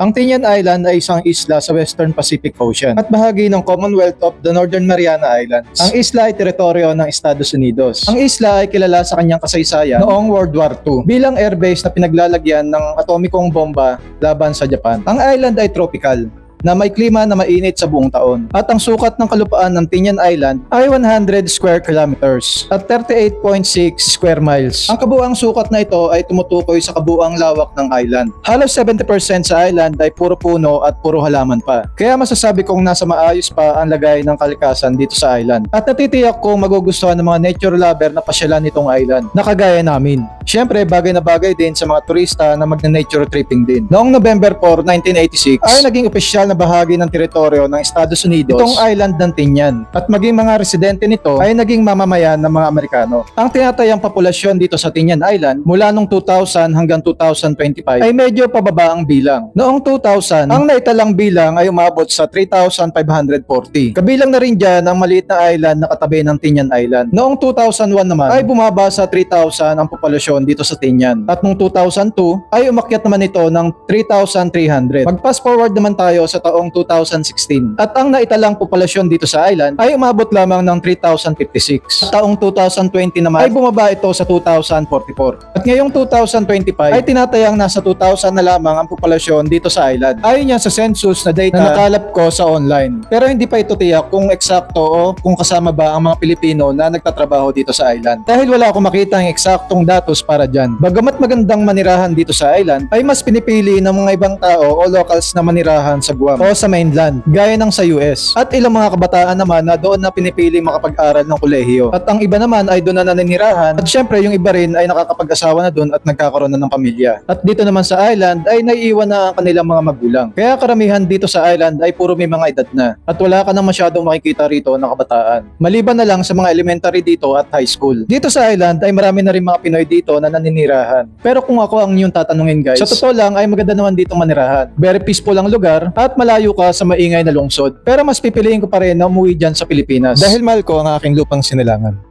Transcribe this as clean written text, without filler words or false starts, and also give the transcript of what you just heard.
Ang Tinian Island ay isang isla sa Western Pacific Ocean at bahagi ng Commonwealth of the Northern Mariana Islands. Ang isla ay teritoryo ng Estados Unidos. Ang isla ay kilala sa kanyang kasaysayan noong World War II bilang airbase na pinaglalagyan ng atomikong bomba laban sa Japan. Ang island ay tropical na may klima na mainit sa buong taon. At ang sukat ng kalupaan ng Tinian Island ay 100 square kilometers at 38.6 square miles. Ang kabuuang sukat na ito ay tumutukoy sa kabuuang lawak ng island. Halos 70% sa island ay puro puno at puro halaman pa. Kaya masasabi kong nasa maayos pa ang lagay ng kalikasan dito sa island. At natitiyak kong magugustuhan ng mga nature lover na pasyalan nitong island na kagaya namin. Siyempre, bagay na bagay din sa mga turista na magna-nature tripping din. Noong November 4, 1986 ay naging opisyal na bahagi ng teritoryo ng Estados Unidos itong island ng Tinian at maging mga residente nito ay naging mamamayan ng mga Amerikano. Ang tinatayang populasyon dito sa Tinian Island mula noong 2000 hanggang 2025 ay medyo pababa ang bilang. Noong 2000, ang naitalang bilang ay umabot sa 3,540. Kabilang na rin dyan ang maliit na island na katabi ng Tinian Island. Noong 2001 naman ay bumaba sa 3,000 ang populasyon dito sa Tinian. At noong 2002 ay umakyat naman ito ng 3,300. Mag-fast forward naman tayo sa taong 2016. At ang naitalang populasyon dito sa island ay umabot lamang ng 3,056. At taong 2020 naman ay bumaba ito sa 2,044. At ngayong 2025 ay tinatayang nasa 2,000 na lamang ang populasyon dito sa island. Ayon yan sa census na data na nakalap ko sa online. Pero hindi pa ito tiyak kung eksakto o kung kasama ba ang mga Pilipino na nagtatrabaho dito sa island. Dahil wala akong makita ang eksaktong datos para dyan. Bagamat magandang manirahan dito sa island, ay mas pinipili ng mga ibang tao o locals na manirahan sa Guam o sa mainland, gaya ng sa US. At ilang mga kabataan naman na doon na pinipili makapag-aral ng kolehiyo. At ang iba naman ay doon na naninirahan at syempre yung iba rin ay nakakapag-asawa na doon at nagkakaroon na ng pamilya. At dito naman sa island ay naiiwan na ang kanilang mga magulang. Kaya karamihan dito sa island ay puro may mga edad na. At wala ka nang masyadong makikita rito na kabataan. Maliban na lang sa mga elementary dito at high school. Dito sa island ay marami na rin mga Pinoy dito na naninirahan. Pero kung ako ang inyong tatanungin guys, sa totoo lang ay maganda naman dito manirahan. Very peaceful ang lugar at malayo ka sa maingay na lungsod. Pero mas pipiliin ko pa rin na umuwi dyan sa Pilipinas dahil mahal ko ang aking lupang sinilangan.